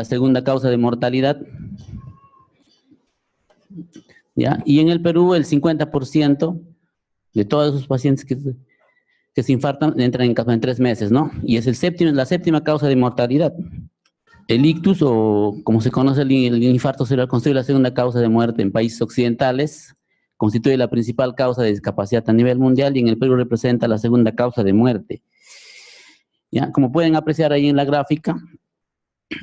la segunda causa de mortalidad. ¿Ya? Y en el Perú el 50% de todos esos pacientes que se infartan entran en cama en 3 meses, ¿no? Y es la séptima causa de mortalidad. El ictus, o como se conoce el infarto cerebral, constituye la segunda causa de muerte en países occidentales, constituye la principal causa de discapacidad a nivel mundial y en el Perú representa la segunda causa de muerte. ¿Ya? Como pueden apreciar ahí en la gráfica,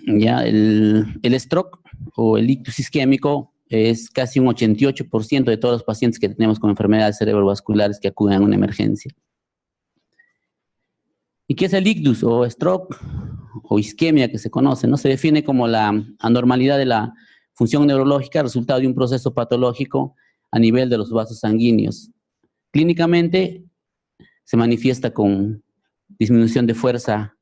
ya el stroke o el ictus isquémico es casi un 88% de todos los pacientes que tenemos con enfermedades cerebrovasculares que acuden a una emergencia. ¿Y qué es el ictus o stroke o isquemia que se conoce? ¿No? Se define como la anormalidad de la función neurológica resultado de un proceso patológico a nivel de los vasos sanguíneos. Clínicamente se manifiesta con disminución de fuerza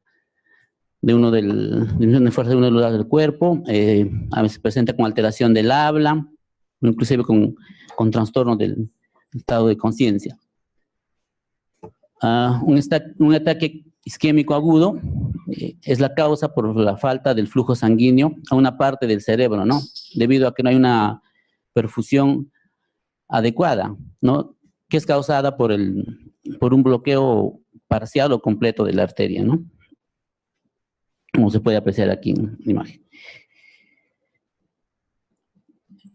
de uno de los lados del cuerpo, a veces se presenta con alteración del habla, inclusive con trastorno del estado de conciencia. Un ataque isquémico agudo es la causa por la falta del flujo sanguíneo a una parte del cerebro, ¿no? Debido a que no hay una perfusión adecuada, ¿no? Que es causada por un bloqueo parcial o completo de la arteria, ¿no? Como se puede apreciar aquí en la imagen.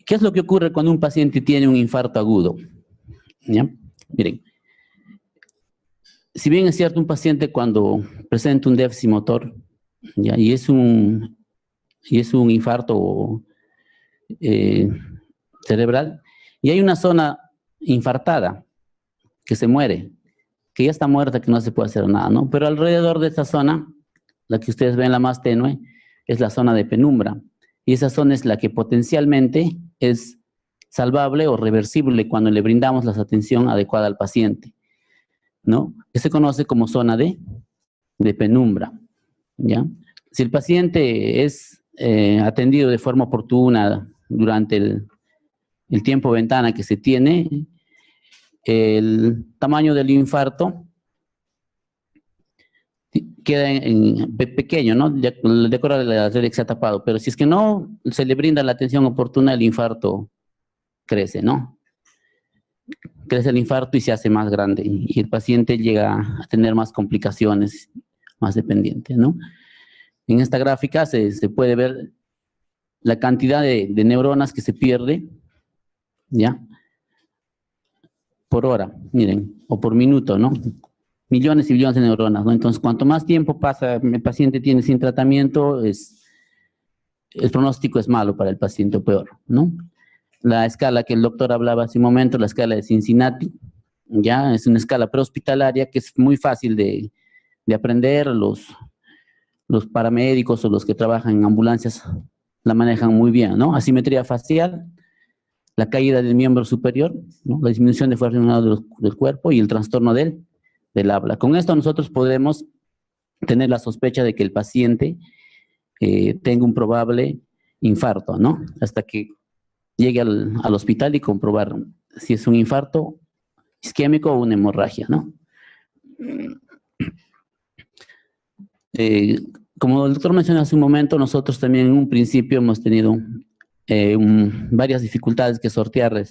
¿Qué es lo que ocurre cuando un paciente tiene un infarto agudo? ¿Ya? Miren, si bien es cierto, un paciente cuando presenta un déficit motor, ¿ya? y es un infarto cerebral, y hay una zona infartada que se muere, que ya está muerta, que no se puede hacer nada, ¿no? Pero alrededor de esa zona, la que ustedes ven la más tenue, es la zona de penumbra, y esa zona es la que potencialmente es salvable o reversible cuando le brindamos la atención adecuada al paciente, ¿no? Que se conoce como zona de penumbra, ¿ya? Si el paciente es atendido de forma oportuna durante el tiempo ventana que se tiene, el tamaño del infarto queda pequeño, ¿no? De acuerdo a la red que se ha tapado, pero si es que no se le brinda la atención oportuna, el infarto crece, ¿no? Crece el infarto y se hace más grande y el paciente llega a tener más complicaciones, más dependientes, ¿no? En esta gráfica se puede ver la cantidad de neuronas que se pierde, ¿ya? Por hora, miren, o por minuto, ¿no? Millones y billones de neuronas, ¿no? Entonces, cuanto más tiempo pasa el paciente tiene sin tratamiento, el pronóstico es malo para el paciente, o peor, ¿no? La escala que el doctor hablaba hace un momento, la escala de Cincinnati, ya es una escala prehospitalaria que es muy fácil de aprender. Los paramédicos o los que trabajan en ambulancias la manejan muy bien, ¿no? Asimetría facial, la caída del miembro superior, ¿no? La disminución de fuerza de un lado del cuerpo y el trastorno del habla. Con esto nosotros podemos tener la sospecha de que el paciente tenga un probable infarto, ¿no? Hasta que llegue al hospital y comprobar si es un infarto isquémico o una hemorragia, ¿no? Como el doctor mencionó hace un momento, nosotros también en un principio hemos tenido varias dificultades que sortear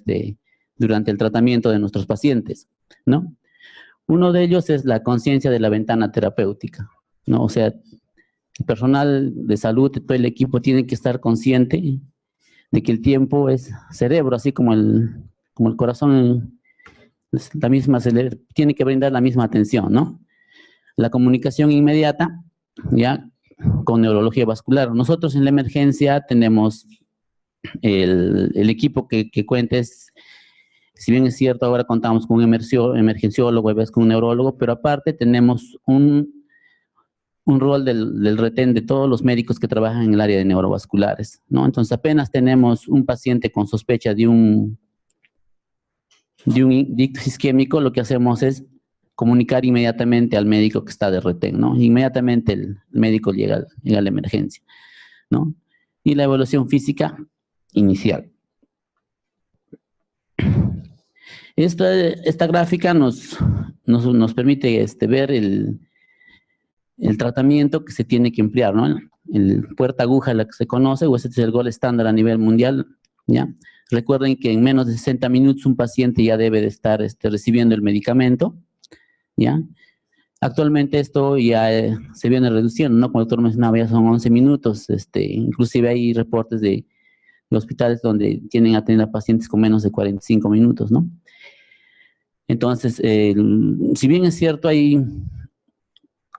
durante el tratamiento de nuestros pacientes, ¿no? Uno de ellos es la conciencia de la ventana terapéutica, ¿no? O sea, el personal de salud, todo el equipo tiene que estar consciente de que el tiempo es cerebro, así como el corazón, tiene que brindar la misma atención, ¿no? La comunicación inmediata, ya, con neurología vascular. Nosotros en la emergencia tenemos el equipo que cuentes. Si bien es cierto, ahora contamos con un emergenciólogo, a veces con un neurólogo, pero aparte tenemos un rol del retén de todos los médicos que trabajan en el área de neurovasculares, ¿no? Entonces, apenas tenemos un paciente con sospecha de un ictus isquémico, lo que hacemos es comunicar inmediatamente al médico que está de retén, ¿no? Inmediatamente el médico llega a la emergencia, ¿no? Y la evaluación física inicial. Esta gráfica nos permite ver el tratamiento que se tiene que emplear, ¿no? el puerta aguja, la que se conoce, o ese es el gol estándar a nivel mundial, ¿ya? Recuerden que en menos de 60 minutos un paciente ya debe de estar recibiendo el medicamento, ¿ya? Actualmente esto ya se viene reduciendo, ¿no? Como el doctor mencionaba, ya son 11 minutos, inclusive hay reportes de hospitales donde tienen atender a pacientes con menos de 45 minutos, ¿no? Entonces, si bien es cierto, hay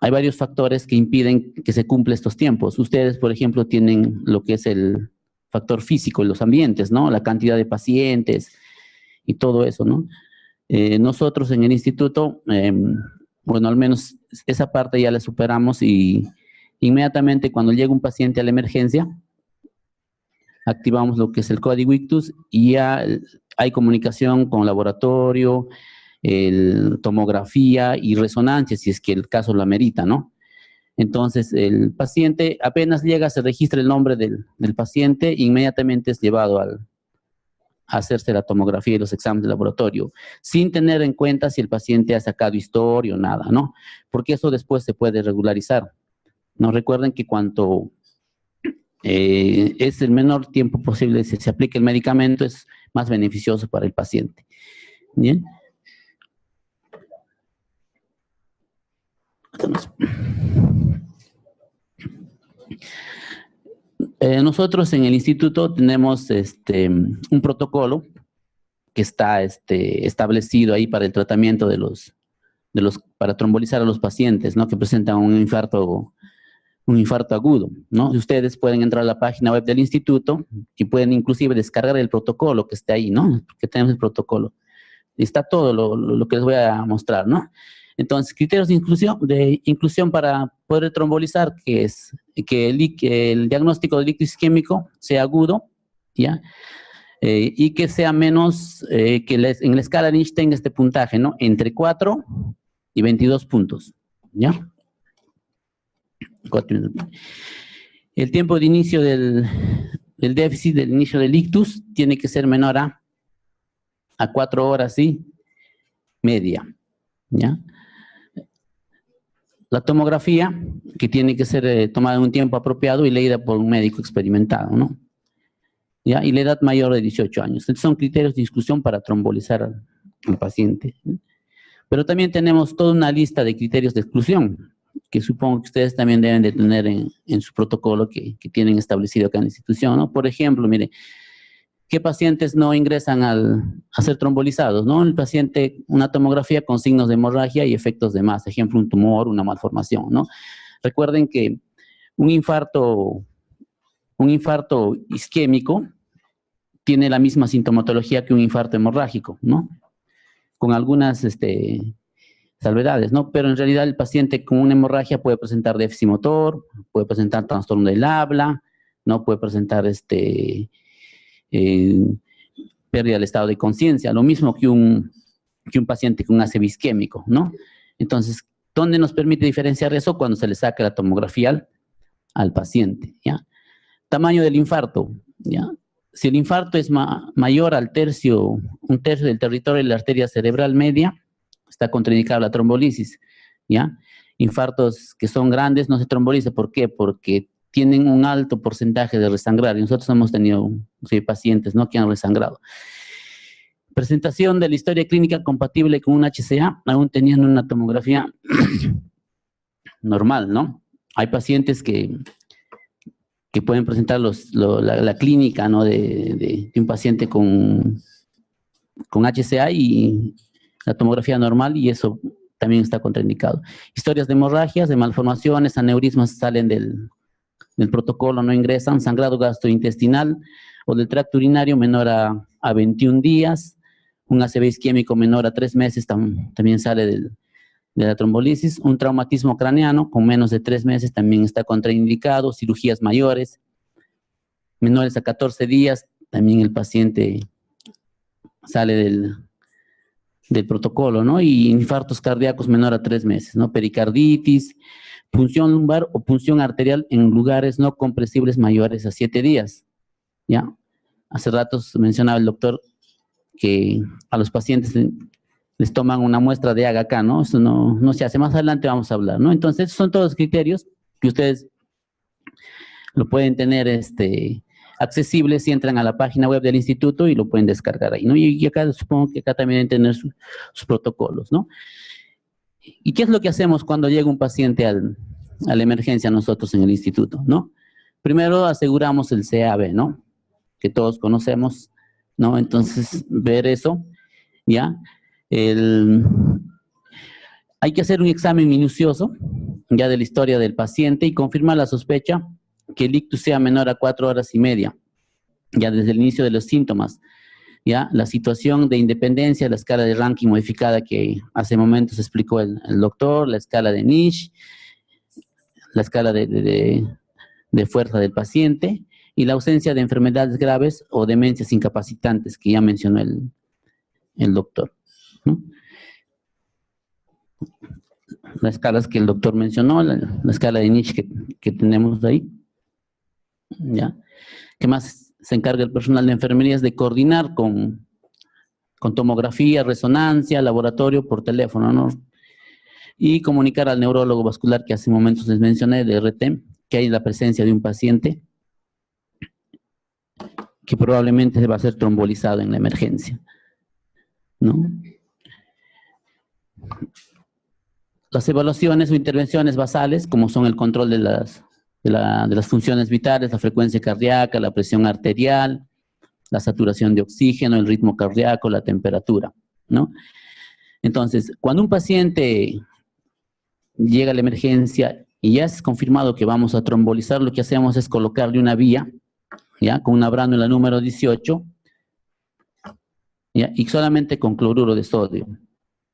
varios factores que impiden que se cumplan estos tiempos. Ustedes, por ejemplo, tienen lo que es el factor físico, los ambientes, ¿no? La cantidad de pacientes y todo eso, ¿no? Nosotros en el instituto, bueno, al menos esa parte ya la superamos y inmediatamente cuando llega un paciente a la emergencia, activamos lo que es el código ictus y ya hay comunicación con laboratorio, tomografía y resonancia, si es que el caso lo amerita, ¿no? Entonces, el paciente apenas llega, se registra el nombre del paciente, inmediatamente es llevado a hacerse la tomografía y los exámenes de laboratorio, sin tener en cuenta si el paciente ha sacado historia o nada, ¿no? Porque eso después se puede regularizar. ¿No? Recuerden que cuanto es el menor tiempo posible si se aplica el medicamento, es más beneficioso para el paciente. ¿Bien? Nosotros en el instituto tenemos un protocolo que está establecido ahí para el tratamiento para trombolizar a los pacientes, ¿no? Que presentan un infarto agudo, ¿no? Ustedes pueden entrar a la página web del instituto y pueden inclusive descargar el protocolo que esté ahí, ¿no? Que tenemos el protocolo. Está todo lo que les voy a mostrar, ¿no? Entonces, criterios de inclusión para poder trombolizar, que es que el diagnóstico del ictus isquémico sea agudo, ¿ya? Y que sea menos, en la escala de Lynch tenga este puntaje, ¿no? Entre 4 y 22 puntos, ¿ya? El tiempo de inicio del déficit, del inicio del ictus, tiene que ser menor a 4 horas y media, ¿ya? La tomografía, que tiene que ser tomada en un tiempo apropiado y leída por un médico experimentado, ¿no? ¿Ya? Y la edad mayor de 18 años. Estos son criterios de exclusión para trombolizar al paciente. Pero también tenemos toda una lista de criterios de exclusión, que supongo que ustedes también deben de tener en su protocolo que tienen establecido acá en la institución, ¿no? Por ejemplo, mire, ¿qué pacientes no ingresan a ser trombolizados, no? El paciente, una tomografía con signos de hemorragia y efectos de masa, ejemplo, un tumor, una malformación, ¿no? Recuerden que un infarto isquémico tiene la misma sintomatología que un infarto hemorrágico, ¿no? Con algunas salvedades, ¿no? Pero en realidad el paciente con una hemorragia puede presentar déficit motor, puede presentar trastorno del habla, ¿no? Puede presentar pérdida del estado de conciencia, lo mismo que un paciente con ACV isquémico, ¿no? Entonces, ¿dónde nos permite diferenciar eso? Cuando se le saca la tomografía al paciente, ¿ya? Tamaño del infarto, ¿ya? Si el infarto es mayor al un tercio del territorio de la arteria cerebral media, está contraindicada la trombolisis, ¿ya? Infartos que son grandes no se tromboliza. ¿Por qué? Porque tienen un alto porcentaje de resangrar. Y nosotros hemos tenido pacientes, ¿no?, que han resangrado. Presentación de la historia clínica compatible con un HCA, aún teniendo una tomografía normal, ¿no? Hay pacientes que pueden presentar la clínica, ¿no?, de un paciente con HCA y la tomografía normal, y eso también está contraindicado. Historias de hemorragias, de malformaciones, aneurismas salen del protocolo, no ingresan. Sangrado gastrointestinal o del tracto urinario menor a 21 días. Un ACV isquémico menor a 3 meses también sale de la trombolisis. Un traumatismo craneano con menos de 3 meses también está contraindicado. Cirugías mayores menores a 14 días, también el paciente sale del protocolo, ¿no? Y infartos cardíacos menor a 3 meses, ¿no? Pericarditis, punción lumbar o punción arterial en lugares no compresibles mayores a 7 días, ¿ya? Hace rato mencionaba el doctor que a los pacientes les toman una muestra de AGA, ¿no? Eso no se hace. Más adelante vamos a hablar, ¿no? Entonces, son todos criterios que ustedes lo pueden tener accesible si entran a la página web del instituto y lo pueden descargar ahí, ¿no? Y acá supongo que acá también deben tener sus protocolos, ¿no? ¿Y qué es lo que hacemos cuando llega un paciente a la emergencia nosotros en el instituto, ¿no? Primero aseguramos el CAB, ¿no? Que todos conocemos, ¿no? Entonces, ver eso, ¿ya? Hay que hacer un examen minucioso, ya de la historia del paciente y confirmar la sospecha que el ictus sea menor a 4 horas y media, ya desde el inicio de los síntomas. ¿Ya? La situación de independencia, la escala de ranking modificada que hace momentos explicó el doctor, la escala de Niche, la escala de fuerza del paciente y la ausencia de enfermedades graves o demencias incapacitantes que ya mencionó el doctor, ¿no? Las escalas que el doctor mencionó, la escala de Niche que tenemos ahí, ¿ya? ¿Qué más se encarga el personal de enfermería? Es de coordinar con tomografía, resonancia, laboratorio, por teléfono, ¿no? Y comunicar al neurólogo vascular que hace momentos les mencioné, de RT, que hay la presencia de un paciente que probablemente va a ser trombolizado en la emergencia, ¿no? Las evaluaciones o intervenciones basales, como son el control de las funciones vitales, la frecuencia cardíaca, la presión arterial, la saturación de oxígeno, el ritmo cardíaco, la temperatura, ¿no? Entonces, cuando un paciente llega a la emergencia y ya es confirmado que vamos a trombolizar, lo que hacemos es colocarle una vía, ¿ya? Con una bránula número 18, ¿ya? Y solamente con cloruro de sodio,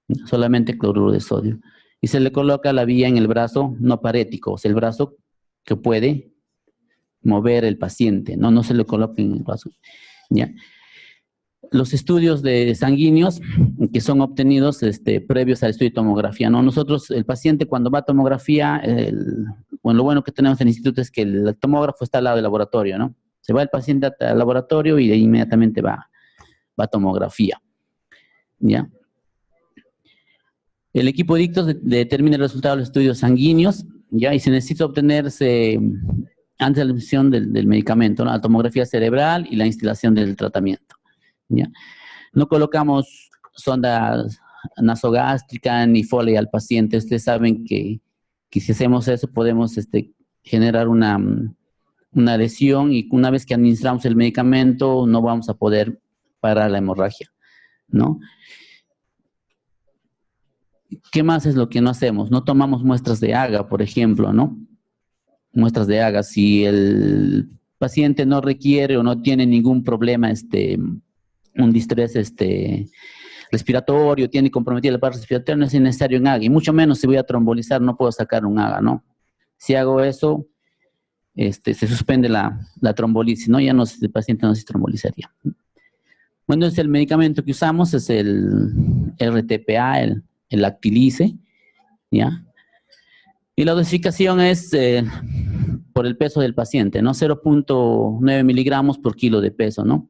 ¿ya? Solamente cloruro de sodio. Y se le coloca la vía en el brazo no parético, o sea, el brazo que puede mover el paciente, ¿no? No se le coloca en el brazo, ¿ya? Los estudios de sanguíneos que son obtenidos previos al estudio de tomografía, ¿no? Nosotros, el paciente cuando va a tomografía, bueno, lo bueno que tenemos en el instituto es que el tomógrafo está al lado del laboratorio, ¿no? Se va el paciente al laboratorio y de inmediatamente va a tomografía, ¿ya? El equipo de ictus determina el resultado de los estudios sanguíneos, ¿ya? Y se necesita obtenerse antes de la emisión del medicamento, ¿no? La tomografía cerebral y la instalación del tratamiento, ¿ya? No colocamos sondas nasogástricas ni Foley al paciente. Ustedes saben que si hacemos eso podemos generar una lesión y una vez que administramos el medicamento no vamos a poder parar la hemorragia, ¿no? ¿Qué más es lo que no hacemos? No tomamos muestras de AGA, por ejemplo, ¿no? Muestras de AGA. Si el paciente no requiere o no tiene ningún problema, un distrés respiratorio, tiene comprometida la parte respiratoria, no es necesario en AGA, y mucho menos si voy a trombolizar, no puedo sacar un AGA, ¿no? Si hago eso, se suspende la trombolisis, ¿no? Ya no, el paciente no se trombolizaría. Bueno, entonces el medicamento que usamos es el RTPA, el Actilice, ¿ya? Y la dosificación es por el peso del paciente, ¿no? 0.9 miligramos por kilo de peso, ¿no?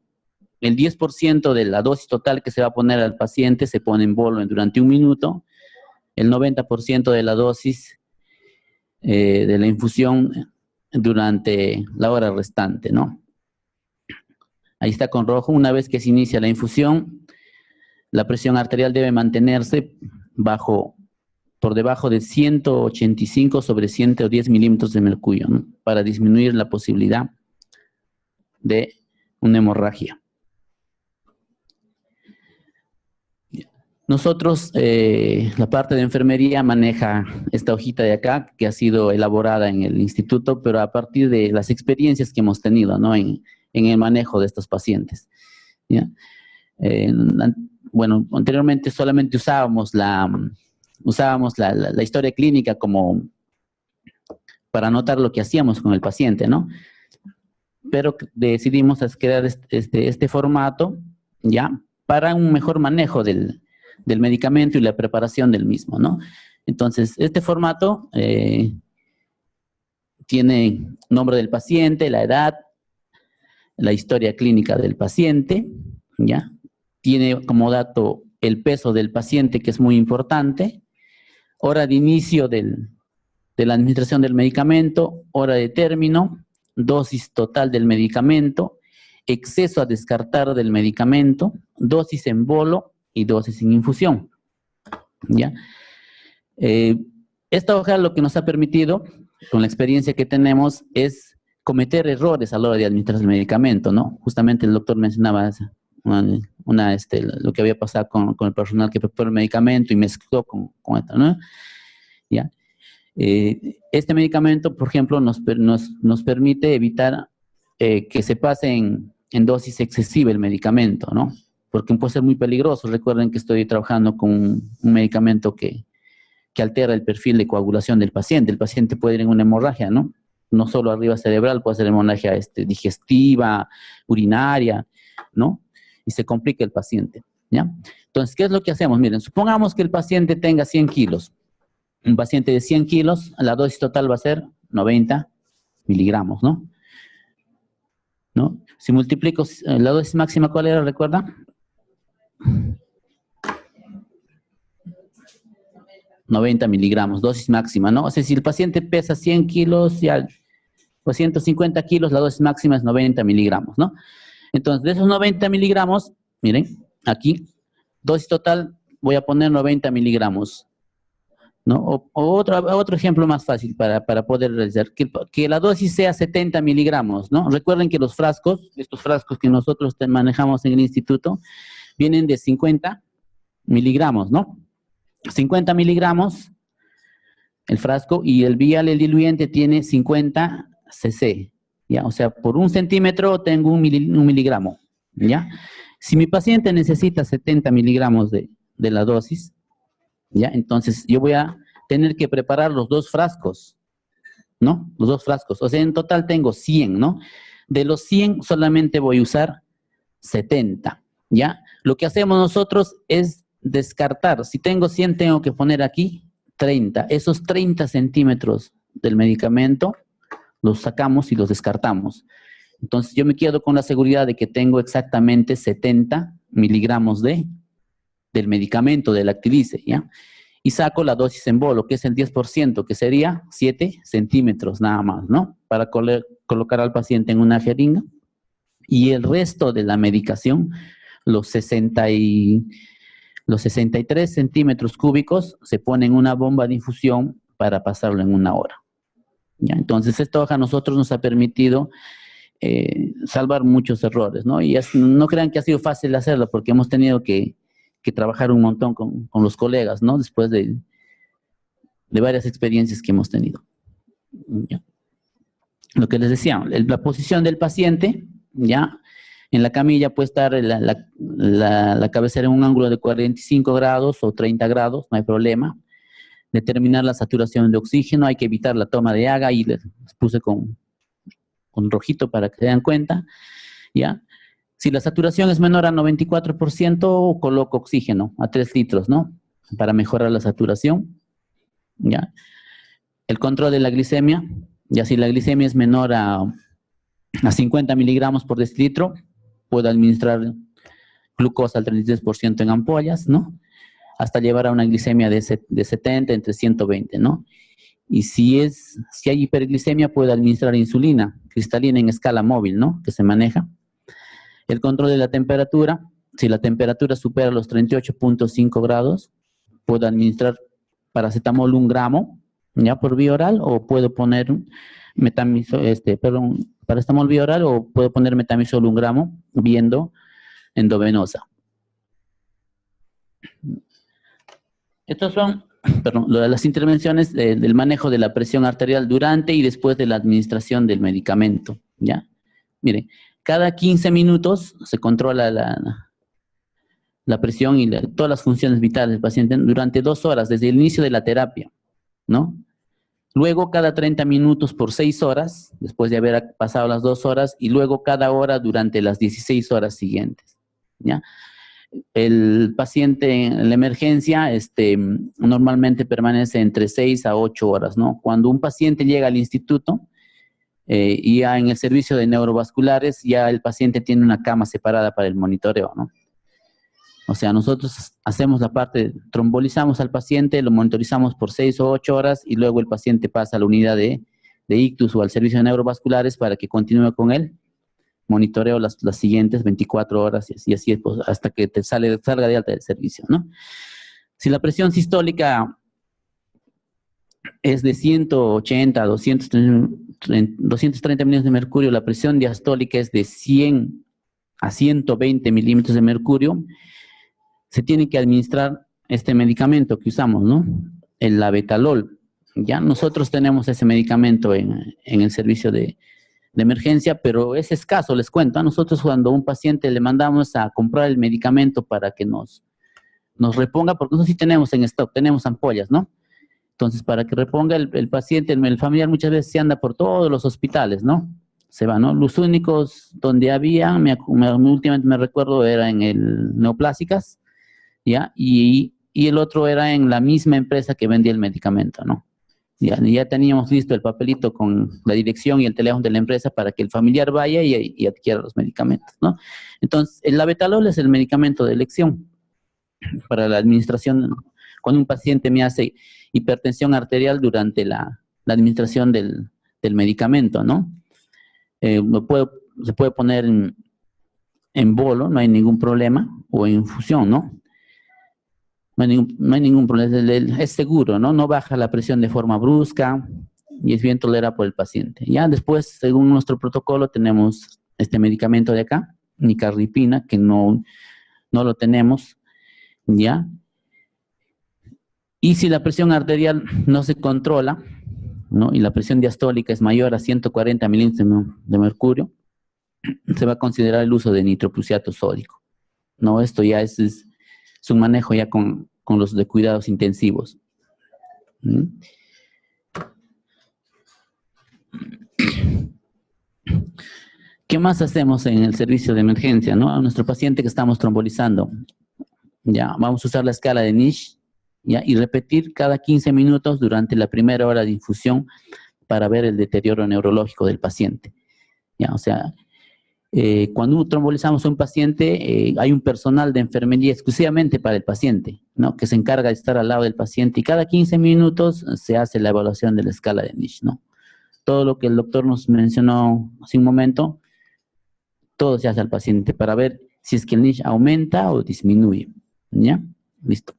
El 10% de la dosis total que se va a poner al paciente se pone en volumen durante 1 minuto, el 90% de la dosis de la infusión durante la hora restante, ¿no? Ahí está con rojo. Una vez que se inicia la infusión, la presión arterial debe mantenerse por debajo de 185/110 milímetros de mercurio, ¿no? Para disminuir la posibilidad de una hemorragia. Nosotros, la parte de enfermería maneja esta hojita de acá, que ha sido elaborada en el instituto, pero a partir de las experiencias que hemos tenido, ¿no? En el manejo de estos pacientes, ¿ya? Bueno, anteriormente solamente usábamos la historia clínica como para anotar lo que hacíamos con el paciente, ¿no? Pero decidimos crear este formato, ¿ya? Para un mejor manejo del medicamento y la preparación del mismo, ¿no? Entonces, este formato tiene nombre del paciente, la edad, la historia clínica del paciente, ¿ya? Tiene como dato el peso del paciente, que es muy importante, hora de inicio de la administración del medicamento, hora de término, dosis total del medicamento, exceso a descartar del medicamento, dosis en bolo y dosis en infusión, ¿ya? Esta hoja lo que nos ha permitido, con la experiencia que tenemos, es cometer errores a la hora de administrar el medicamento, ¿no? Justamente el doctor mencionaba lo que había pasado con el personal que preparó el medicamento y mezcló con esto, ¿no? ¿Ya? Este medicamento, por ejemplo, nos permite evitar que se pase en dosis excesiva el medicamento, ¿no? Porque puede ser muy peligroso. Recuerden que estoy trabajando con un medicamento que altera el perfil de coagulación del paciente. El paciente puede ir en una hemorragia, ¿no? No solo arriba cerebral, puede ser hemorragia digestiva, urinaria, ¿no? Y se complica el paciente, ¿ya? Entonces, ¿qué es lo que hacemos? Miren, supongamos que el paciente tenga 100 kilos. Un paciente de 100 kilos, la dosis total va a ser 90 miligramos, ¿no? ¿No? Si multiplico, la dosis máxima, ¿cuál era? ¿Recuerda? 90 miligramos, dosis máxima, ¿no? O sea, si el paciente pesa 100 kilos, ya, o 150 kilos, la dosis máxima es 90 miligramos, ¿no? Entonces, de esos 90 miligramos, miren, aquí, dosis total, voy a poner 90 miligramos, ¿no? O otro ejemplo más fácil para poder realizar, que la dosis sea 70 miligramos, ¿no? Recuerden que los frascos, estos frascos que nosotros manejamos en el instituto, vienen de 50 miligramos, ¿no? 50 miligramos el frasco y el vial, el diluyente, tiene 50 cc, ¿ya? O sea, por 1 centímetro tengo un miligramo, ¿ya? Si mi paciente necesita 70 miligramos de la dosis, ¿ya? Entonces yo voy a tener que preparar los 2 frascos, ¿no? Los 2 frascos, o sea, en total tengo 100, ¿no? De los 100 solamente voy a usar 70, ¿ya? Lo que hacemos nosotros es descartar. Si tengo 100, tengo que poner aquí 30. Esos 30 centímetros del medicamento los sacamos y los descartamos. Entonces, yo me quedo con la seguridad de que tengo exactamente 70 miligramos del medicamento, del Actilice, ¿ya? Y saco la dosis en bolo, que es el 10%, que sería 7 centímetros nada más, ¿no? Para colocar al paciente en una jeringa. Y el resto de la medicación, los 63 centímetros cúbicos, se pone en una bomba de infusión para pasarlo en 1 hora, ¿ya? Entonces, esta hoja a nosotros nos ha permitido salvar muchos errores, ¿no? Y no crean que ha sido fácil hacerlo, porque hemos tenido que trabajar un montón con los colegas, ¿no? Después de varias experiencias que hemos tenido, ¿ya? Lo que les decía, la posición del paciente, ¿ya? En la camilla puede estar la cabecera en un ángulo de 45 grados o 30 grados, no hay problema. Determinar la saturación de oxígeno, hay que evitar la toma de agua, y les puse con rojito para que se den cuenta, ¿ya? Si la saturación es menor a 94%, coloco oxígeno a 3 litros, ¿no? Para mejorar la saturación, ¿ya? El control de la glicemia, ya si la glicemia es menor a 50 miligramos por decilitro, puedo administrar glucosa al 33% en ampollas, ¿no? Hasta llevar a una glicemia de 70, entre 120, ¿no? Y si hay hiperglicemia, puedo administrar insulina cristalina en escala móvil, ¿no? Que se maneja. El control de la temperatura, si la temperatura supera los 38.5 grados, puedo administrar paracetamol 1 gramo, ¿ya? Por vía oral, o puedo poner paracetamol vía oral, o puedo poner metamisol 1 gramo, viendo endovenosa. Estas son, las intervenciones del manejo de la presión arterial durante y después de la administración del medicamento, ¿ya? Miren, cada 15 minutos se controla la presión y todas las funciones vitales del paciente durante 2 horas, desde el inicio de la terapia, ¿no? Luego, cada 30 minutos por 6 horas, después de haber pasado las 2 horas, y luego cada hora durante las 16 horas siguientes, ¿ya? El paciente en la emergencia normalmente permanece entre 6 a 8 horas, ¿no? Cuando un paciente llega al instituto, y ya en el servicio de neurovasculares, ya el paciente tiene una cama separada para el monitoreo, ¿no? O sea, nosotros hacemos la parte, trombolizamos al paciente, lo monitorizamos por 6 o 8 horas, y luego el paciente pasa a la unidad de de ictus o al servicio de neurovasculares para que continúe con él. Monitoreo las siguientes 24 horas y así pues, hasta que te salga de alta del servicio, ¿no? Si la presión sistólica es de 180 a 230 milímetros de mercurio, la presión diastólica es de 100 a 120 milímetros de mercurio, se tiene que administrar este medicamento que usamos, ¿no? El labetalol. Ya nosotros tenemos ese medicamento en el servicio de emergencia, pero es escaso, les cuento. Nosotros cuando a un paciente le mandamos a comprar el medicamento para que nos reponga, porque nosotros sí tenemos en stock, tenemos ampollas, ¿no? Entonces, para que reponga el paciente, el familiar muchas veces se anda por todos los hospitales, ¿no? Se va, ¿no? Los únicos donde había, últimamente me recuerdo, era en el Neoplásicas, ¿ya? Y el otro era en la misma empresa que vendía el medicamento, ¿no? Ya teníamos listo el papelito con la dirección y el teléfono de la empresa para que el familiar vaya y adquiera los medicamentos, ¿no? Entonces, el labetalol es el medicamento de elección para la administración. Cuando un paciente me hace hipertensión arterial durante la administración del medicamento, ¿no? Se puede poner en bolo, no hay ningún problema, o en infusión, ¿no? No hay ningún problema, es seguro, ¿no? No baja la presión de forma brusca y es bien tolerado por el paciente. Ya después, según nuestro protocolo, tenemos este medicamento de acá, nicaripina, que no lo tenemos, ¿ya? Y si la presión arterial no se controla, ¿no? Y la presión diastólica es mayor a 140 milímetros de mercurio, se va a considerar el uso de nitroprusiato sódico, ¿no? Esto ya es un manejo ya con los de cuidados intensivos. ¿Mm? ¿Qué más hacemos en el servicio de emergencia, no? A nuestro paciente que estamos trombolizando, ya, vamos a usar la escala de Nish, ya, y repetir cada 15 minutos durante la primera hora de infusión para ver el deterioro neurológico del paciente. Ya, o sea, cuando trombolizamos a un paciente, hay un personal de enfermería exclusivamente para el paciente, ¿no? Que se encarga de estar al lado del paciente y cada 15 minutos se hace la evaluación de la escala de Nish, ¿no? Todo lo que el doctor nos mencionó hace un momento, todo se hace al paciente para ver si es que el Nish aumenta o disminuye, ¿ya? Listo.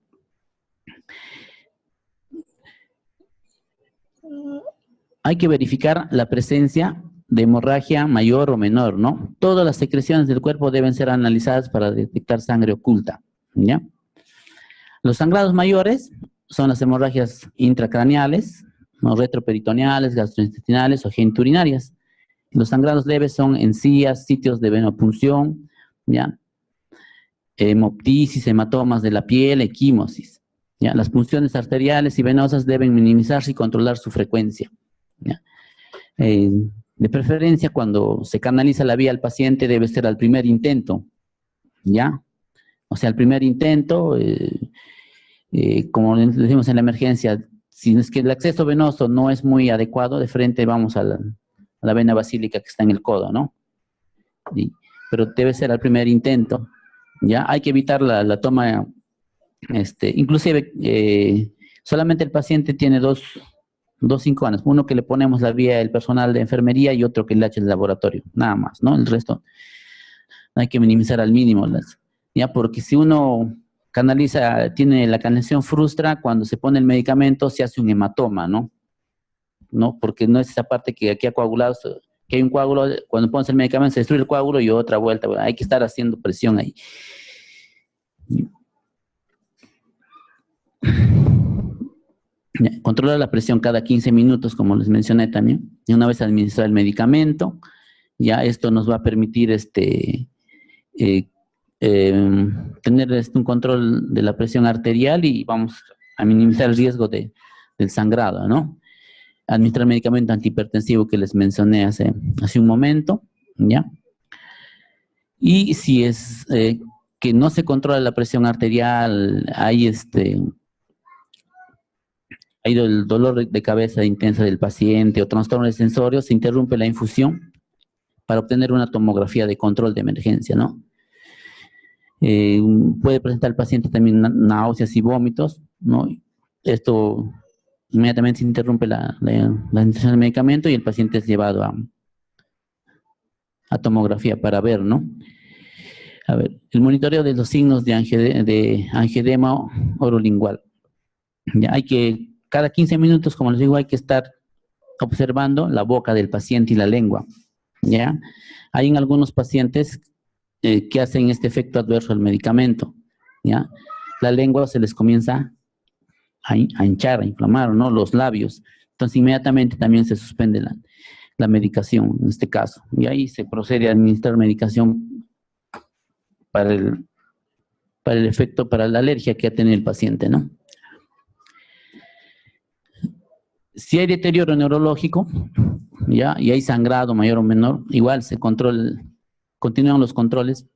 Hay que verificar la presencia de hemorragia mayor o menor, ¿no? Todas las secreciones del cuerpo deben ser analizadas para detectar sangre oculta, ¿ya? Los sangrados mayores son las hemorragias intracraneales, ¿no? Retroperitoneales, gastrointestinales o geniturinarias. Los sangrados leves son encías, sitios de venopunción, ¿ya? Hemoptisis, hematomas de la piel, equimosis, ¿ya? Las punciones arteriales y venosas deben minimizarse y controlar su frecuencia, ¿ya? De preferencia, cuando se canaliza la vía al paciente, debe ser al primer intento, ¿ya? O sea, al primer intento, como decimos en la emergencia, si es que el acceso venoso no es muy adecuado, de frente vamos a la vena basílica que está en el codo, ¿no? Pero debe ser al primer intento, ¿ya? Hay que evitar la toma, inclusive, solamente el paciente tiene dos cincones, uno que le ponemos la vía del personal de enfermería y otro que le echa el laboratorio, nada más, ¿no? El resto hay que minimizar al mínimo, ya, porque si uno canaliza, tiene la canalización frustra, cuando se pone el medicamento se hace un hematoma, ¿no? Porque no es esa parte que aquí ha coagulado, que hay un coágulo, cuando pones el medicamento se destruye el coágulo y otra vuelta, bueno, hay que estar haciendo presión ahí. Controlar la presión cada 15 minutos, como les mencioné también, y una vez administrar el medicamento, ya esto nos va a permitir tener un control de la presión arterial y vamos a minimizar el riesgo del sangrado, ¿no? Administrar medicamento antihipertensivo que les mencioné hace un momento, ¿ya? Y si es que no se controla la presión arterial, hay el dolor de cabeza intensa del paciente o trastornos sensorios, se interrumpe la infusión para obtener una tomografía de control de emergencia, ¿no? Puede presentar el paciente también náuseas y vómitos, ¿no? Esto inmediatamente se interrumpe la administración del medicamento y el paciente es llevado a tomografía para ver, ¿no? A ver, el monitoreo de los signos de angioedema orolingual. Ya hay que, cada 15 minutos, como les digo, hay que estar observando la boca del paciente y la lengua, ¿ya? Hay en algunos pacientes que hacen este efecto adverso al medicamento, ¿ya? La lengua se les comienza a hinchar, a inflamar, ¿no? Los labios. Entonces, inmediatamente también se suspende la medicación, en este caso. Y ahí se procede a administrar medicación para el efecto, para la alergia que ha tenido el paciente, ¿no? Si hay deterioro neurológico, ¿ya? Y hay sangrado mayor o menor, igual continúan los controles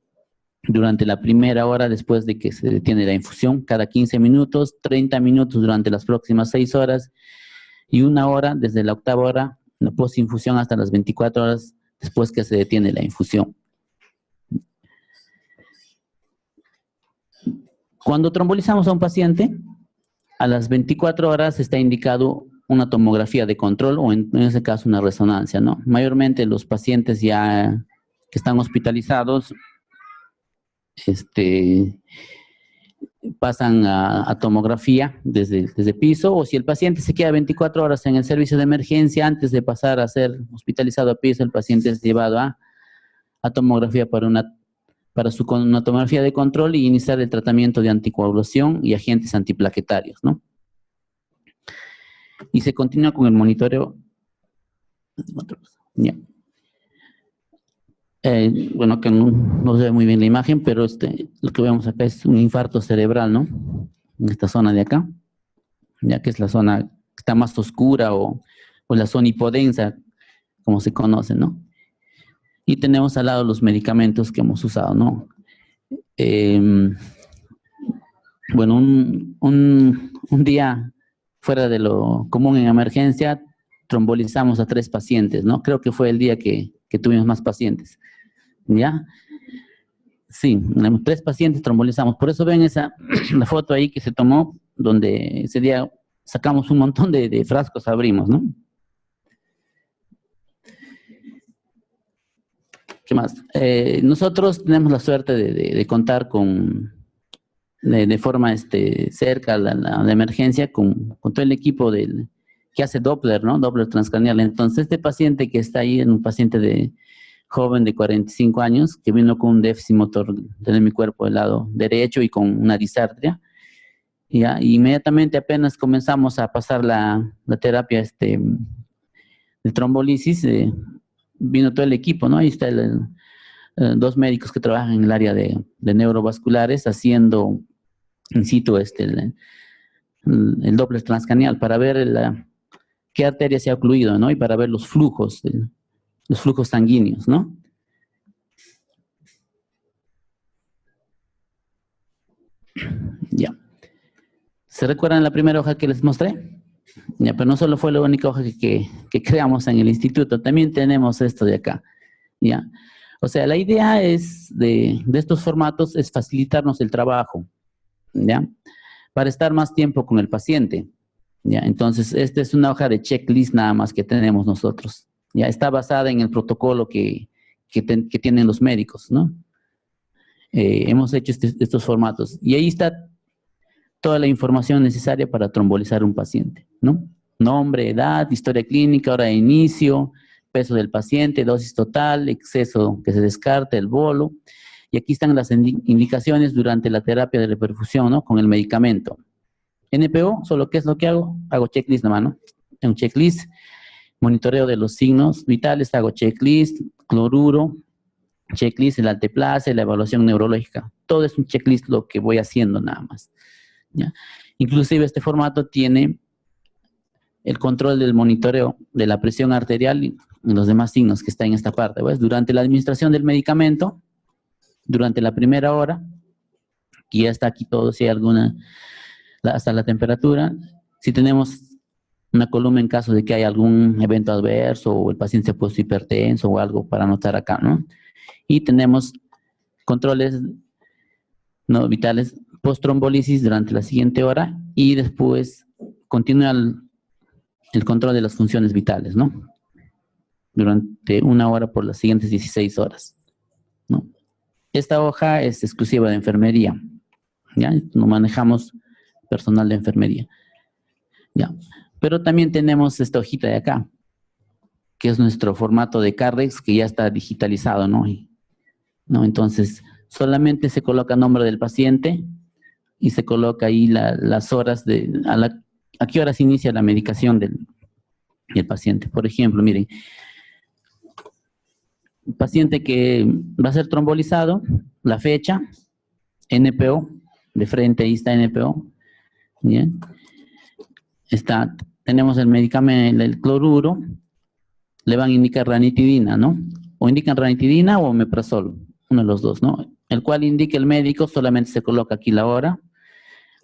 durante la primera hora después de que se detiene la infusión, cada 15 minutos, 30 minutos durante las próximas 6 horas y 1 hora desde la 8ª hora, la postinfusión, hasta las 24 horas después que se detiene la infusión. Cuando trombolizamos a un paciente, a las 24 horas está indicado una tomografía de control o en ese caso una resonancia, ¿no? Mayormente los pacientes ya que están hospitalizados pasan a tomografía desde piso, o si el paciente se queda 24 horas en el servicio de emergencia, antes de pasar a ser hospitalizado a piso, el paciente es llevado a tomografía para una tomografía de control y iniciar el tratamiento de anticoagulación y agentes antiplaquetarios, ¿no? Y se continúa con el monitoreo. Ya. Bueno, que no se ve muy bien la imagen, pero lo que vemos acá es un infarto cerebral, ¿no? En esta zona de acá, ya que es la zona que está más oscura o la zona hipodensa, como se conoce, ¿no? Y tenemos al lado los medicamentos que hemos usado, ¿no? Bueno, un día fuera de lo común en emergencia, trombolizamos a 3 pacientes, ¿no? Creo que fue el día que tuvimos más pacientes, ¿ya? Sí, 3 pacientes trombolizamos. Por eso ven la foto ahí que se tomó, donde ese día sacamos un montón de frascos, abrimos, ¿no? ¿Qué más? Nosotros tenemos la suerte de contar de forma cerca a la emergencia con todo el equipo que hace Doppler, ¿no? Doppler transcranial. Entonces, este paciente que está ahí es un paciente joven de 45 años que vino con un déficit motor del hemisferio del lado derecho y con una disartria. ¿Ya? Y inmediatamente apenas comenzamos a pasar la terapia de trombolisis, vino todo el equipo, ¿no? Ahí está 2 médicos que trabajan en el área de neurovasculares haciendo in situ el Doppler transcranial para ver qué arteria se ha ocluido, ¿no? Y para ver los flujos sanguíneos, ¿no? Ya. ¿Se recuerdan la primera hoja que les mostré? Ya, pero no solo fue la única hoja que creamos en el instituto, también tenemos esto de acá, ¿ya? O sea, la idea de estos formatos es facilitarnos el trabajo, ¿ya? Para estar más tiempo con el paciente, ¿ya? Entonces, esta es una hoja de checklist nada más que tenemos nosotros, ¿ya? Está basada en el protocolo que tienen los médicos, ¿no? Hemos hecho estos formatos y ahí está toda la información necesaria para trombolizar un paciente, ¿no? Nombre, edad, historia clínica, hora de inicio, peso del paciente, dosis total, exceso que se descarte, el bolo. Y aquí están las indicaciones durante la terapia de reperfusión, ¿no? Con el medicamento. NPO, solo ¿qué es lo que hago? Hago checklist nomás, ¿no? En un checklist, monitoreo de los signos vitales, hago checklist, cloruro, checklist, el alteplase, la evaluación neurológica. Todo es un checklist lo que voy haciendo nada más, ¿ya? Inclusive este formato tiene el control del monitoreo de la presión arterial y los demás signos que están en esta parte, ¿ves? Durante la administración del medicamento, durante la primera hora, que ya está aquí todo, si hay hasta la temperatura, si tenemos una columna en caso de que haya algún evento adverso o el paciente se ha puesto hipertenso o algo para anotar acá, ¿no? Y tenemos controles no vitales post-trombolisis durante la siguiente hora y después continúa el control de las funciones vitales, ¿no? Durante 1 hora por las siguientes 16 horas, ¿no? Esta hoja es exclusiva de enfermería, ¿ya? No manejamos personal de enfermería, ¿ya? Pero también tenemos esta hojita de acá, que es nuestro formato de Cardex, que ya está digitalizado, ¿no? Entonces, solamente se coloca nombre del paciente y se coloca ahí las horas a qué horas inicia la medicación del paciente. Por ejemplo, miren, paciente que va a ser trombolizado, la fecha, NPO, de frente ahí está NPO, ¿bien? Tenemos el medicamento, el cloruro, le van a indicar ranitidina, ¿no? O indican ranitidina o omeprazol, uno de los dos, ¿no? El cual indica el médico, solamente se coloca aquí la hora,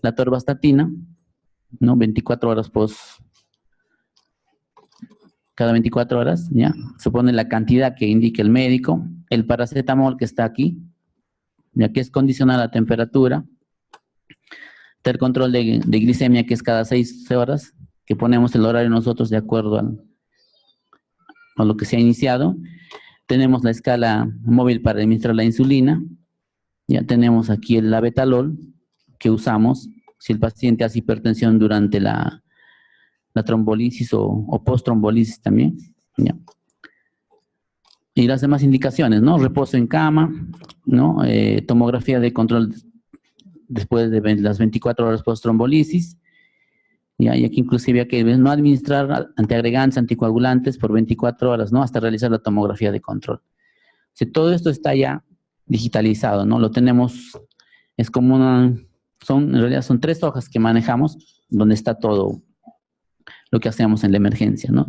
la torvastatina, ¿no? 24 horas cada 24 horas, ¿ya? Se pone la cantidad que indica el médico, el paracetamol que está aquí, ya que es condicional a la temperatura, el control de glicemia que es cada 6 horas, que ponemos el horario nosotros de acuerdo a lo que se ha iniciado. Tenemos la escala móvil para administrar la insulina, ya tenemos aquí el abetalol que usamos si el paciente hace hipertensión durante la trombolisis o post-trombolisis también, ¿ya? Y las demás indicaciones, ¿no? Reposo en cama, ¿no? Tomografía de control después de las 24 horas post-trombolisis, ¿ya? Y aquí inclusive hay que no administrar antiagregantes, anticoagulantes por 24 horas, ¿no? Hasta realizar la tomografía de control. O sea, todo esto está ya digitalizado, ¿no? Lo tenemos, es como en realidad son 3 hojas que manejamos, donde está todo lo que hacemos en la emergencia, ¿no?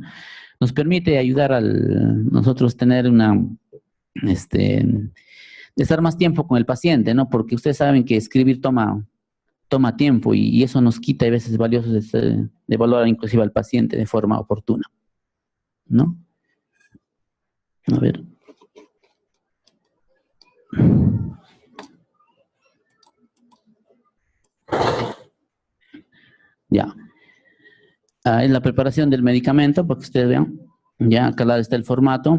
Nos permite ayudar nosotros tener estar más tiempo con el paciente, ¿no? Porque ustedes saben que escribir toma tiempo y eso nos quita a veces valiosos de evaluar inclusive al paciente de forma oportuna, ¿no? A ver. Ya. Es la preparación del medicamento, para que ustedes vean. Ya, acá al lado está el formato.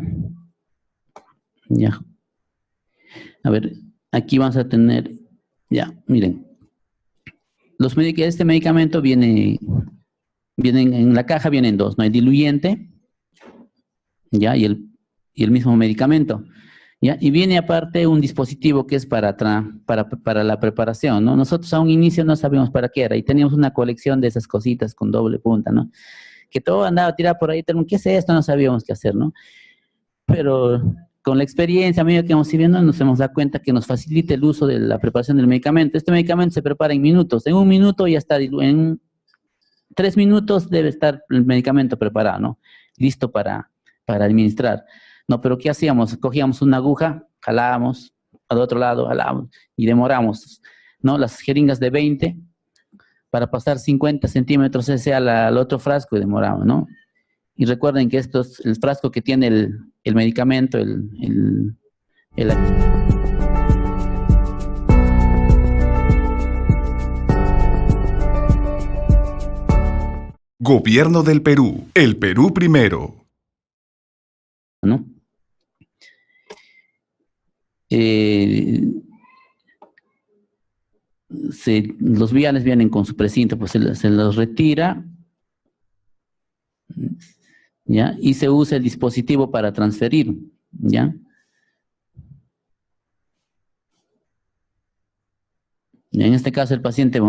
Ya. A ver, aquí vamos a tener, ya, miren. Este medicamento vienen en la caja, vienen dos, ¿no? El diluyente, ya, y el mismo medicamento, ya. Y viene aparte un dispositivo que es para la preparación, ¿no? Nosotros a un inicio no sabíamos para qué era y teníamos una colección de esas cositas con doble punta, ¿no? Que todo andaba tirado por ahí, ¿qué es esto? No sabíamos qué hacer, ¿no? Pero con la experiencia, a medida que vamos viendo, nos hemos dado cuenta que nos facilita el uso de la preparación del medicamento. Este medicamento se prepara en minutos. En 1 minuto ya está en 3 minutos debe estar el medicamento preparado, ¿no? Listo para administrar. No, pero ¿qué hacíamos? Cogíamos una aguja, jalábamos, al otro lado, jalábamos y demoramos, ¿no? Las jeringas de 20 para pasar 50 centímetros ese al otro frasco y demoramos, ¿no? Y recuerden que esto es el frasco que tiene el medicamento, Gobierno del Perú. El Perú primero. ¿no? Los viales vienen con su precinto, pues se los retira, ¿ya? Y se usa el dispositivo para transferir, ¿ya? Y en este caso el paciente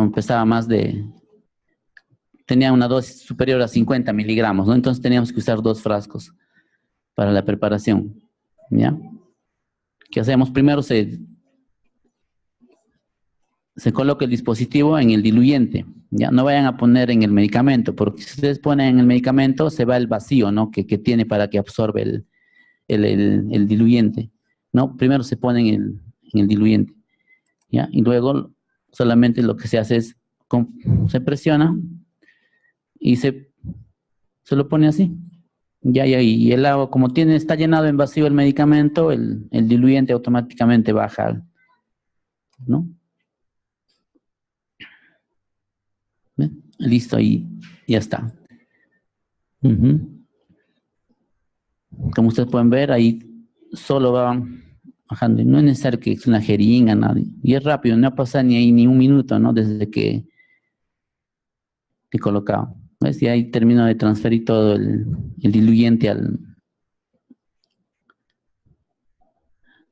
tenía una dosis superior a 50 miligramos, ¿no? Entonces teníamos que usar 2 frascos para la preparación, ¿ya? ¿Qué hacemos? Primero se coloca el dispositivo en el diluyente, ¿ya? No vayan a poner en el medicamento, porque si ustedes ponen en el medicamento se va el vacío, ¿no? Que tiene para que absorbe el diluyente, ¿no? Primero se pone en el diluyente, ¿ya? Y luego solamente lo que se hace es, se presiona y se lo pone así. Ya, y el agua, como está llenado en vacío el medicamento, el diluyente automáticamente baja, ¿no? ¿Ven? Listo, ahí ya está. Ujú. Como ustedes pueden ver, ahí solo va bajando. No es necesario que es una jeringa, nada. Y es rápido, no ha pasado ni ahí ni un minuto, ¿no? Desde que he colocado. ¿Ves? Y ahí termino de transferir todo el diluyente a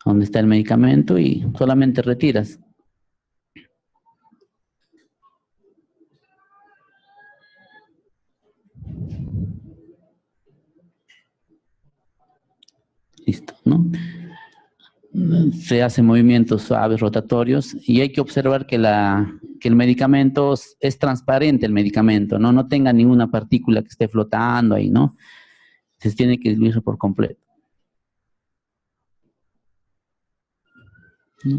donde está el medicamento y solamente retiras. Listo, ¿no? Se hacen movimientos suaves, rotatorios, y hay que observar que el medicamento es transparente, el medicamento, ¿no? No tenga ninguna partícula que esté flotando ahí, ¿no? Se tiene que diluir por completo, ¿no?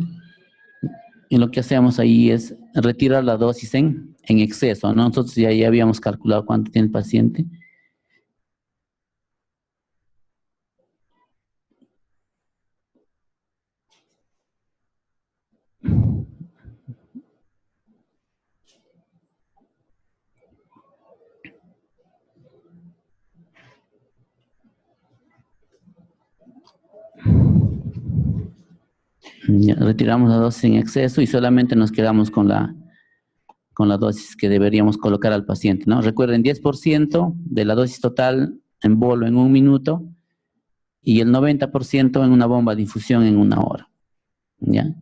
Y lo que hacemos ahí es retirar la dosis en exceso, ¿no? Nosotros ya habíamos calculado cuánto tiene el paciente. Ya, retiramos la dosis en exceso y solamente nos quedamos con la dosis que deberíamos colocar al paciente, ¿no? Recuerden, 10% de la dosis total en bolo en un minuto y el 90% en una bomba de infusión en 1 hora, ¿ya?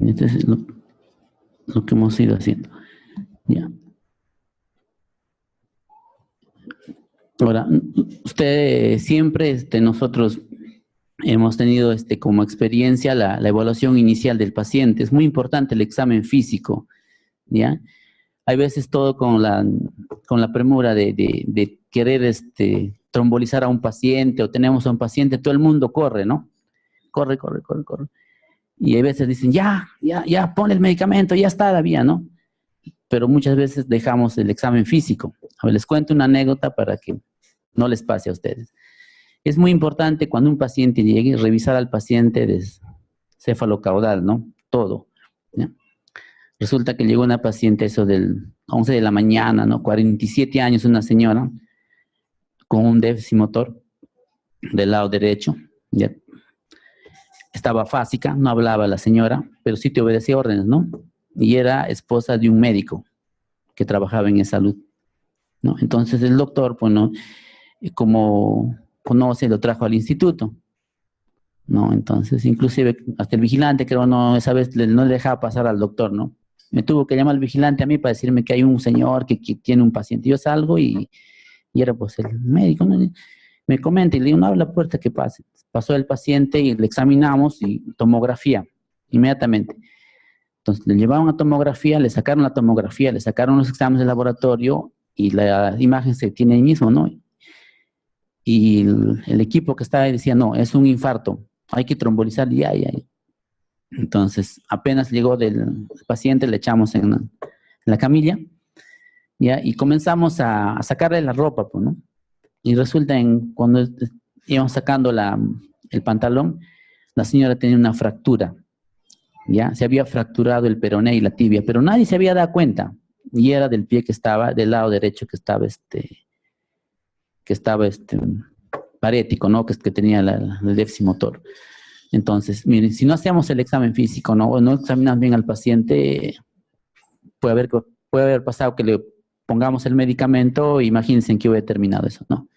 Esto es lo que hemos ido haciendo, ¿ya? Ahora, usted siempre, nosotros hemos tenido como experiencia la evaluación inicial del paciente. Es muy importante el examen físico, ¿ya? Hay veces todo con la premura de querer trombolizar a un paciente o tenemos a un paciente, todo el mundo corre, ¿no? Corre, corre, corre, corre. Y hay veces dicen, ya, pon el medicamento, ya está la vía, ¿no? Pero muchas veces dejamos el examen físico. A ver, les cuento una anécdota para que no les pase a ustedes. Es muy importante cuando un paciente llegue, revisar al paciente de céfalo-caudal, ¿no? Todo, ¿ya? Resulta que llegó una paciente eso del 11 de la mañana, ¿no? 47 años, una señora con un déficit motor del lado derecho, ¿ya? Estaba fásica, no hablaba la señora, pero sí te obedecía órdenes, ¿no? Y era esposa de un médico que trabajaba en salud, ¿no? Entonces el doctor, bueno, como conoce, lo trajo al instituto, ¿no? Entonces, inclusive, hasta el vigilante, creo, no, esa vez no le dejaba pasar al doctor, ¿no? Me tuvo que llamar el vigilante a mí para decirme que hay un señor que tiene un paciente. Yo salgo y era pues el médico, ¿no? Me comenta y le digo, no abre la puerta que pase. Pasó el paciente y le examinamos y tomografía, inmediatamente. Entonces le llevaron a tomografía, le sacaron la tomografía, le sacaron los exámenes de laboratorio y la imagen se tiene ahí mismo, ¿no? Y el equipo que estaba ahí decía, no, es un infarto, hay que trombolizar ya. Entonces, apenas llegó del paciente, le echamos en la camilla, ¿ya? Y comenzamos a sacarle la ropa, pues, ¿no? Y resulta cuando íbamos sacando el pantalón, la señora tenía una fractura, ¿ya? Se había fracturado el peroné y la tibia, pero nadie se había dado cuenta. Y era del pie que estaba, del lado derecho que estaba parético, ¿no? Que tenía el déficit motor. Entonces, miren, si no hacemos el examen físico, ¿no? O no examinamos bien al paciente, puede haber pasado que le pongamos el medicamento, imagínense en qué hubiera terminado eso, ¿no?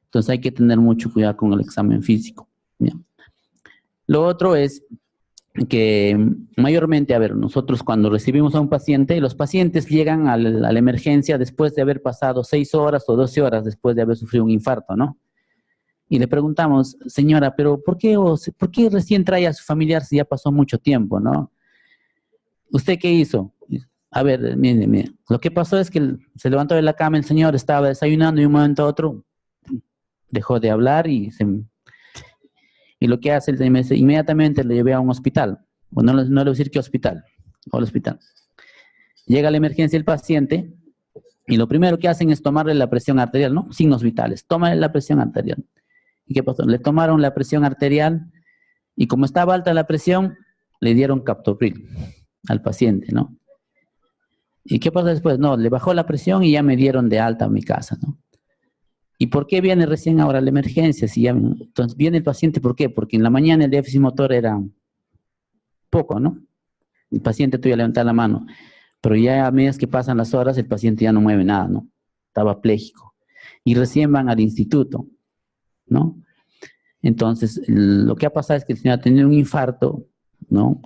Entonces hay que tener mucho cuidado con el examen físico, ¿ya? Lo otro es que mayormente, a ver, nosotros cuando recibimos a un paciente, los pacientes llegan a la emergencia después de haber pasado 6 horas o 12 horas después de haber sufrido un infarto, ¿no? Y le preguntamos, señora, pero ¿por qué recién trae a su familiar si ya pasó mucho tiempo, no? ¿Usted qué hizo? A ver, mire, lo que pasó es que se levantó de la cama, el señor estaba desayunando y de un momento a otro dejó de hablar y lo que hace, inmediatamente le llevé a un hospital. Bueno, no le voy a decir qué hospital, al hospital. Llega a la emergencia el paciente y lo primero que hacen es tomarle la presión arterial, ¿no? Signos vitales, tómale la presión arterial. ¿Y qué pasó? Le tomaron la presión arterial y como estaba alta la presión, le dieron captopril al paciente, ¿no? ¿Y qué pasó después? No, le bajó la presión y ya me dieron de alta a mi casa, ¿no? ¿Y por qué viene recién ahora la emergencia? Si ya, entonces viene el paciente, ¿por qué? Porque en la mañana el déficit motor era poco, ¿no? El paciente tuvo que levantar la mano, pero ya a medida que pasan las horas, el paciente ya no mueve nada, ¿no? Estaba pléjico. Y recién van al instituto, ¿no? Entonces, lo que ha pasado es que el señor ha tenido un infarto, ¿no?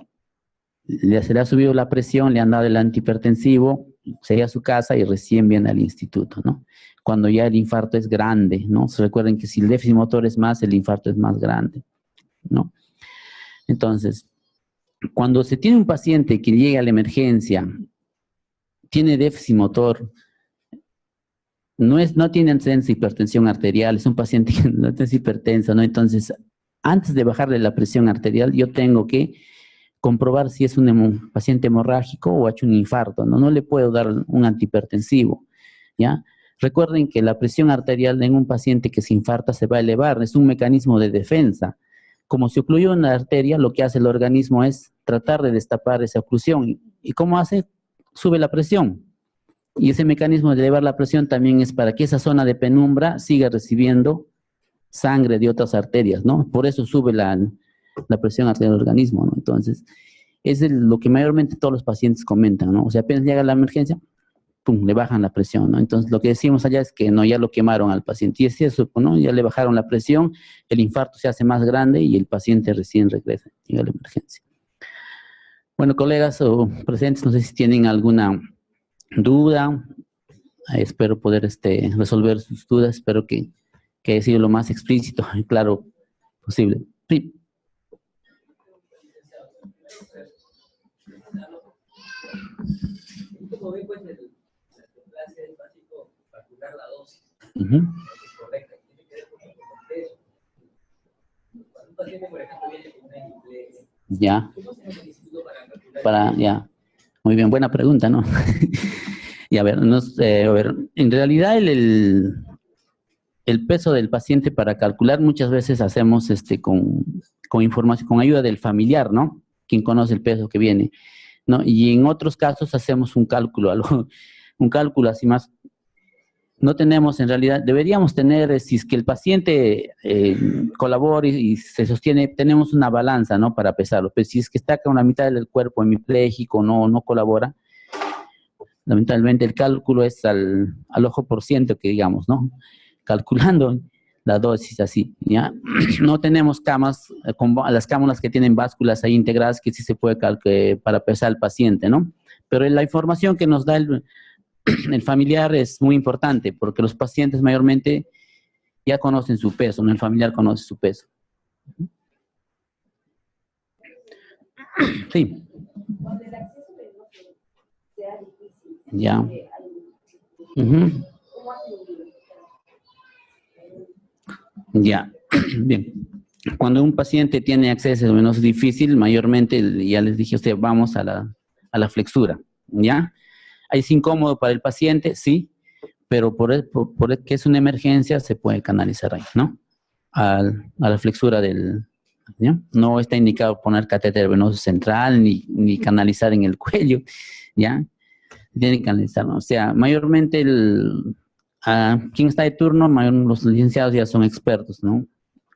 Se le ha subido la presión, le han dado el antihipertensivo, se va a su casa y recién viene al instituto, ¿no? Cuando ya el infarto es grande, ¿no? Se recuerden que si el déficit motor es más, el infarto es más grande, ¿no? Entonces, cuando se tiene un paciente que llega a la emergencia, tiene déficit motor, no tiene antecedentes de hipertensión arterial, es un paciente que no es hipertenso, ¿no? Entonces, antes de bajarle la presión arterial, yo tengo que comprobar si es un paciente hemorrágico o ha hecho un infarto, ¿no? No le puedo dar un antihipertensivo, ¿ya? Recuerden que la presión arterial en un paciente que se infarta se va a elevar, es un mecanismo de defensa. Como se ocluyó una arteria, lo que hace el organismo es tratar de destapar esa oclusión. ¿Y cómo hace? Sube la presión. Y ese mecanismo de elevar la presión también es para que esa zona de penumbra siga recibiendo sangre de otras arterias, ¿no? Por eso sube la presión arterial del organismo, ¿no? Entonces, es lo que mayormente todos los pacientes comentan, ¿no? O sea, apenas llega la emergencia, pum, le bajan la presión, ¿no? Entonces, lo que decimos allá es que no, ya lo quemaron al paciente. Y es eso, ¿no? Ya le bajaron la presión, el infarto se hace más grande y el paciente recién regresa, llega a la emergencia. Bueno, colegas o presentes, no sé si tienen alguna duda. Espero poder resolver sus dudas. Espero que haya sido lo más explícito y claro posible. Sí. ¿Cómo ve pues la clase del básico calcular la dosis? Es correcta, tiene que ver con el peso. Cuando un paciente, por ejemplo, viene con una hemiplegia, Ya. ¿cómo se hace el instituto para calcular? Ya. Muy bien, buena pregunta, ¿no? Y a ver, en realidad el peso del paciente para calcular muchas veces hacemos con información, con ayuda del familiar, ¿no? Quien conoce el peso que viene, ¿no? Y en otros casos hacemos un cálculo así más. No tenemos en realidad, deberíamos tener, si es que el paciente colabora y se sostiene, tenemos una balanza, ¿no? Para pesarlo. Pero si es que está con la mitad del cuerpo hemipléjico, no colabora, lamentablemente el cálculo es al ojo por ciento, que digamos, ¿no? Calculando la dosis así, ¿ya? No tenemos camas, las cámaras que tienen básculas ahí integradas, que sí se puede calcular para pesar al paciente, ¿no? Pero la información que nos da el familiar es muy importante, porque los pacientes mayormente ya conocen su peso, ¿no? El familiar conoce su peso. Sí. Cuando el acceso venoso sea difícil. Ya. Ya. Bien. Cuando un paciente tiene acceso venoso difícil, mayormente, ya les dije a usted, vamos a la flexura, ¿ya? ¿Es incómodo para el paciente? Sí, pero por que es una emergencia, se puede canalizar ahí, ¿no? A la flexura ¿ya? No está indicado poner catéter venoso central ni canalizar en el cuello, ¿ya? Tiene que canalizar, ¿no? O sea, mayormente quien está de turno, los licenciados ya son expertos, ¿no?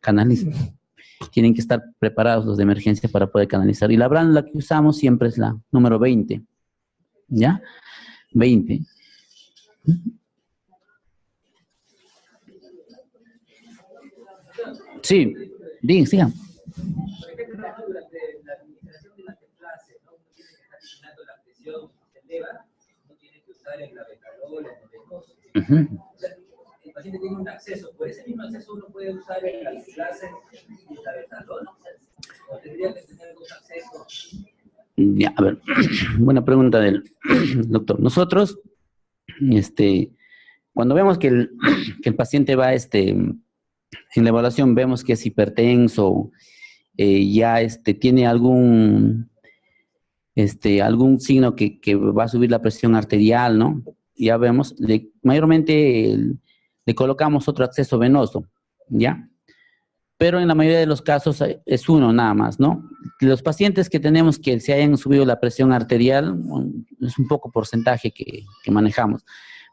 Canalizan. Tienen que estar preparados los de emergencia para poder canalizar. Y la válvula que usamos siempre es la número 20, ¿ya? 20. Sí, bien, sigan. Por ejemplo, durante la administración de la clase, ¿no? Uno tiene que estar vigilando la presión, se eleva, no tiene que usar el labetalol, el venoso. O sea, el paciente tiene un acceso, por ese mismo acceso uno puede usar el clase y el labetalol, o tendría que tener dos accesos. Ya, a ver, buena pregunta del doctor. Nosotros, cuando vemos que el paciente va, en la evaluación vemos que es hipertenso, ya tiene algún signo que va a subir la presión arterial, ¿no? Ya vemos, mayormente le colocamos otro acceso venoso, ¿ya? pero en la mayoría de los casos es uno nada más, ¿no? Los pacientes que tenemos que se hayan subido la presión arterial, es un poco porcentaje que manejamos,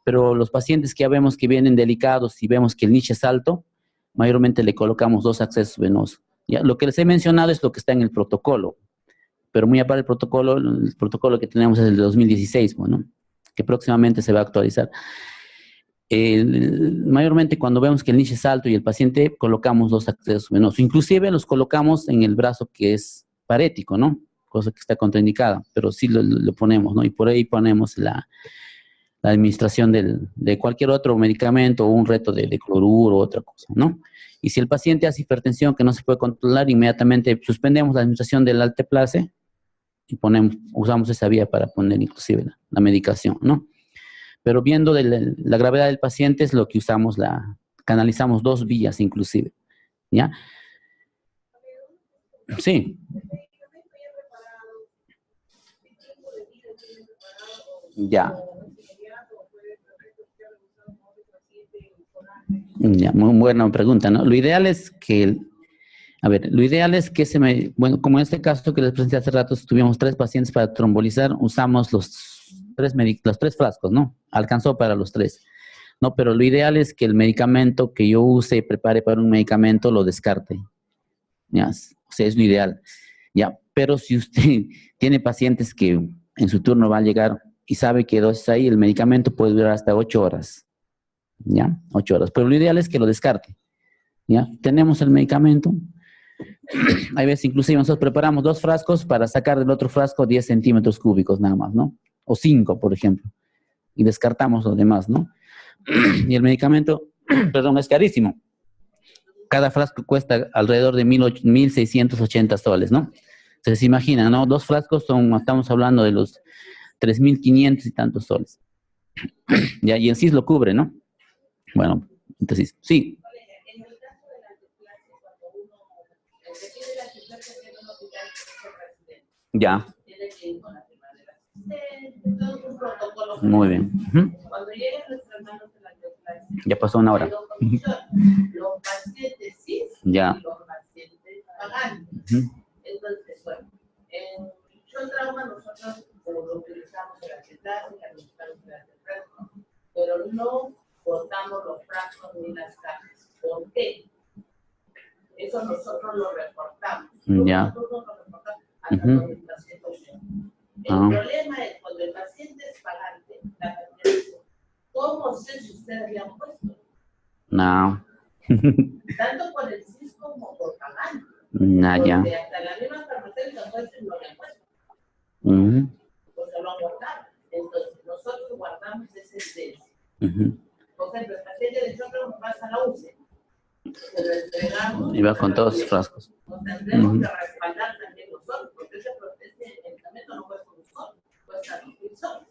pero los pacientes que ya vemos que vienen delicados y vemos que el niche es alto, mayormente le colocamos 2 accesos venosos. ¿Ya? Lo que les he mencionado es lo que está en el protocolo, pero muy aparte el protocolo que tenemos es el de 2016, bueno, que próximamente se va a actualizar. Mayormente cuando vemos que el niche es alto y el paciente, colocamos 2 accesos venosos. Inclusive los colocamos en el brazo que es parético, ¿no? Cosa que está contraindicada, pero sí lo ponemos, ¿no? Y por ahí ponemos la administración de cualquier otro medicamento o un reto de cloruro o otra cosa, ¿no? Y si el paciente hace hipertensión que no se puede controlar, inmediatamente suspendemos la administración del alteplase y usamos esa vía para poner inclusive la medicación, ¿no? Pero viendo la gravedad del paciente es lo que usamos, canalizamos 2 vías inclusive, ¿ya? Sí. Ya. Ya, muy buena pregunta, ¿no? Lo ideal es que, bueno, como en este caso que les presenté hace rato, tuvimos 3 pacientes para trombolizar, usamos los 3 frascos, ¿no? Alcanzó para los 3, ¿no? Pero lo ideal es que el medicamento que yo use y prepare para un medicamento lo descarte, ¿ya? O sea, es lo ideal, ¿ya? Pero si usted tiene pacientes que en su turno va a llegar y sabe que dosis ahí, el medicamento puede durar hasta 8 horas, ¿ya? 8 horas, pero lo ideal es que lo descarte, ¿ya? Tenemos el medicamento. Hay veces inclusive nosotros preparamos 2 frascos para sacar del otro frasco 10 centímetros cúbicos nada más, ¿no? O 5, por ejemplo, y descartamos los demás, ¿no? Y el medicamento, perdón, es carísimo. Cada frasco cuesta alrededor de 1.680 soles, ¿no? Entonces, se imaginan, ¿no? 2 frascos estamos hablando de los 3.500 y tantos soles. Ya, y el CIS lo cubre, ¿no? Bueno, entonces, sí. Ya. Muy bien. Ya pasó 1 hora. Los pacientes cis ya. Y los pacientes pagantes. Entonces, bueno, en Shock Trauma nosotros lo utilizamos en la clásica, lo utilizamos en la frasco, pero no botamos los frascos ni las cajas. ¿Por qué? Eso nosotros lo reportamos. Ya. Nosotros lo reportamos hasta donde el paciente llega. El problema es cuando el paciente es pagante, la familia dice, ¿cómo sé si ustedes le han puesto? No. Tanto por el CIS como por pagante. Ya. Porque hasta la misma farmacéutica puede decir no le han puesto. O se lo han guardado. Entonces, nosotros guardamos ese esencia. Por ejemplo, el paciente de Shock pasa a la UCE. Se lo entregamos. Y va con todos los frascos. Nos tendremos que respaldar también nosotros, porque ese medicamento no cuesta un sol, cuesta 2.000 soles.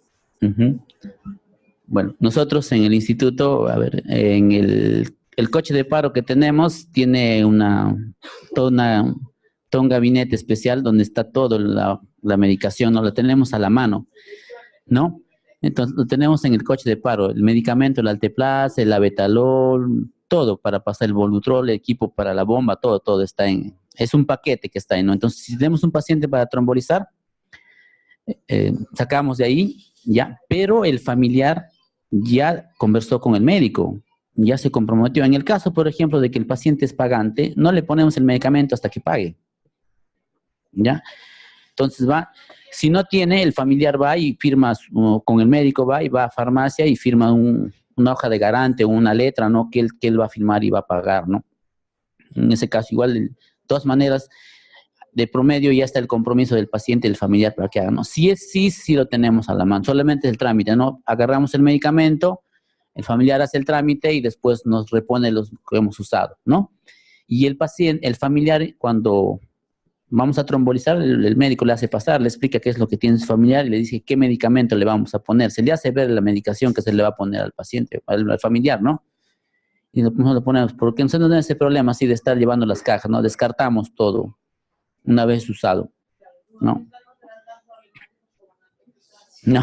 Bueno, nosotros en el instituto, a ver, en el coche de paro que tenemos, tiene todo un gabinete especial donde está toda la medicación, ¿no? La tenemos a la mano, ¿no? Entonces, lo tenemos en el coche de paro, el medicamento, el Alteplase, el Abetalol, todo para pasar el Volutrol, el equipo para la bomba, todo está es un paquete que está ahí, ¿no? Entonces, si tenemos un paciente para trombolizar, sacamos de ahí, ya, pero el familiar ya conversó con el médico, ya se comprometió. En el caso, por ejemplo, de que el paciente es pagante, no le ponemos el medicamento hasta que pague, ¿ya? Entonces si no tiene, el familiar va y firma con el médico, va a farmacia y firma una hoja de garante o una letra, ¿no? Que él va a firmar y va a pagar, ¿no? En ese caso, igual, de todas maneras, de promedio ya está el compromiso del paciente y del familiar para que hagan, ¿no? Sí lo tenemos a la mano, solamente el trámite, ¿no? Agarramos el medicamento, el familiar hace el trámite y después nos repone los que hemos usado, ¿no? Y el familiar, cuando vamos a trombolizar, el médico le hace pasar, le explica qué es lo que tiene su familiar y le dice qué medicamento le vamos a poner. Se le hace ver la medicación que se le va a poner al paciente, al familiar, ¿no? Y nosotros lo ponemos, porque nosotros no tenemos ese problema así de estar llevando las cajas, ¿no? Descartamos todo una vez usado, ¿no? No.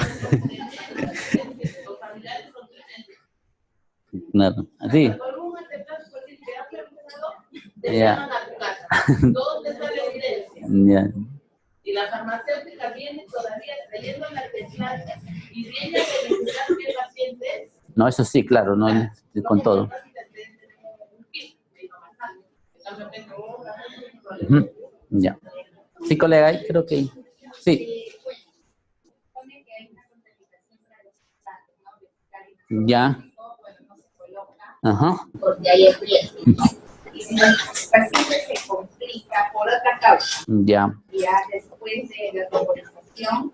Nada, sí. te Ya. llaman a tu casa. ¿Dónde está la evidencia? Ya. Y la farmacéutica viene todavía trayendo la clase y viene a verificar qué pacientes. No, eso sí, claro, no, con todo. Ujú. Ya. Sí, colega, ahí creo que sí. Supone que hay una contaminación para los estantes, ¿no? Ya. Bueno, no se coloca Ajá. porque hay el riesgo. Y si el paciente se complica por otra causa, Ya. ya después de la comunicación,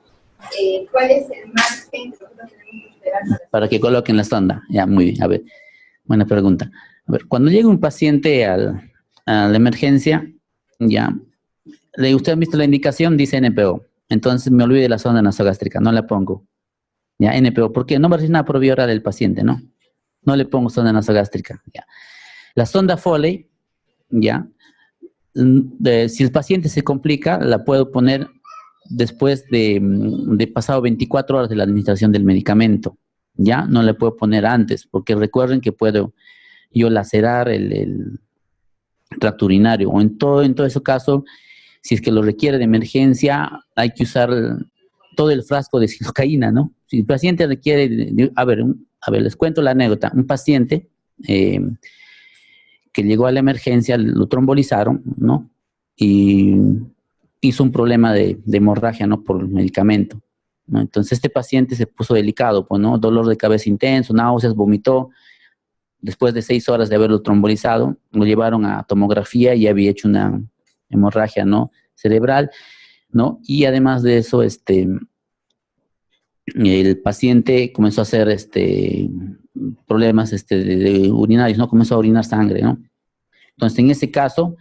¿cuál es el margen que nosotros tenemos que esperar Para que coloquen la sonda. Ya, muy bien. A ver, buena pregunta. A ver, cuando llega un paciente a la emergencia, ya, usted ha visto la indicación, dice NPO. Entonces me olvido de la sonda nasogástrica, no la pongo. Ya, NPO. ¿Por qué? No va a recibir una por vía oral del paciente, ¿no? No le pongo sonda nasogástrica. Ya. La sonda Foley, ya, si el paciente se complica, la puedo poner después de pasado 24 horas de la administración del medicamento. Ya, no le puedo poner antes, porque recuerden que puedo yo lacerar el tracto urinario, o en todo ese caso, si es que lo requiere de emergencia, hay que usar todo el frasco de silocaína, ¿no? Si el paciente requiere, a ver, les cuento la anécdota. Un paciente que llegó a la emergencia, lo trombolizaron, ¿no? Y hizo un problema de hemorragia, ¿no? Por el medicamento, ¿no? Entonces este paciente se puso delicado, pues, ¿no? Dolor de cabeza intenso, náuseas, vomitó. Después de 6 horas de haberlo trombolizado, lo llevaron a tomografía y había hecho una hemorragia, ¿no? Cerebral, ¿no? Y además de eso, el paciente comenzó a hacer problemas de urinarios, ¿no? Comenzó a orinar sangre, ¿no? Entonces, en ese caso,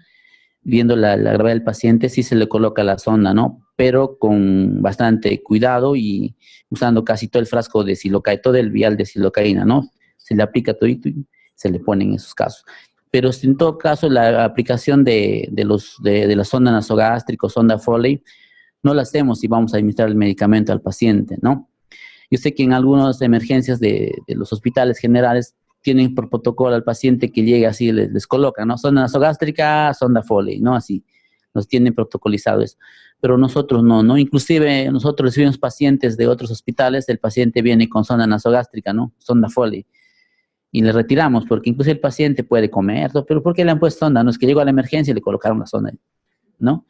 viendo la gravedad del paciente, sí se le coloca la sonda, ¿no? Pero con bastante cuidado y usando casi todo el frasco de silocaína, todo el vial de silocaína, ¿no? Se le aplica todo y se le pone en esos casos. Pero en todo caso, la aplicación de la sonda nasogástrica o sonda Foley no la hacemos si vamos a administrar el medicamento al paciente, ¿no? Yo sé que en algunas emergencias de los hospitales generales tienen por protocolo al paciente que llegue así, les colocan, ¿no? Sonda nasogástrica, sonda Foley, ¿no? Así, nos tienen protocolizado eso. Pero nosotros no, ¿no? Inclusive nosotros recibimos pacientes de otros hospitales, el paciente viene con sonda nasogástrica, ¿no? Sonda Foley. Y le retiramos, porque incluso el paciente puede comer, pero ¿por qué le han puesto sonda? No es que llegó a la emergencia y le colocaron la sonda, ¿no?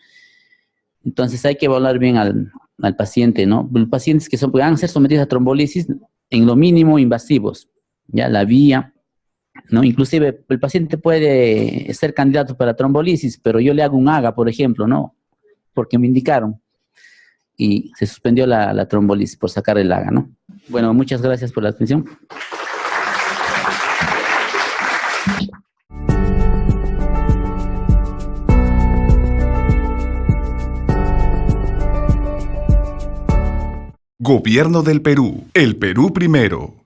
Entonces hay que evaluar bien al paciente, ¿no? Los pacientes que van a ser sometidos a trombolisis, en lo mínimo invasivos, ya la vía, ¿no? Inclusive el paciente puede ser candidato para trombolisis, pero yo le hago un AGA, por ejemplo, ¿no? Porque me indicaron. Y se suspendió la trombolisis por sacar el AGA, ¿no? Bueno, muchas gracias por la atención. Gobierno del Perú. El Perú primero.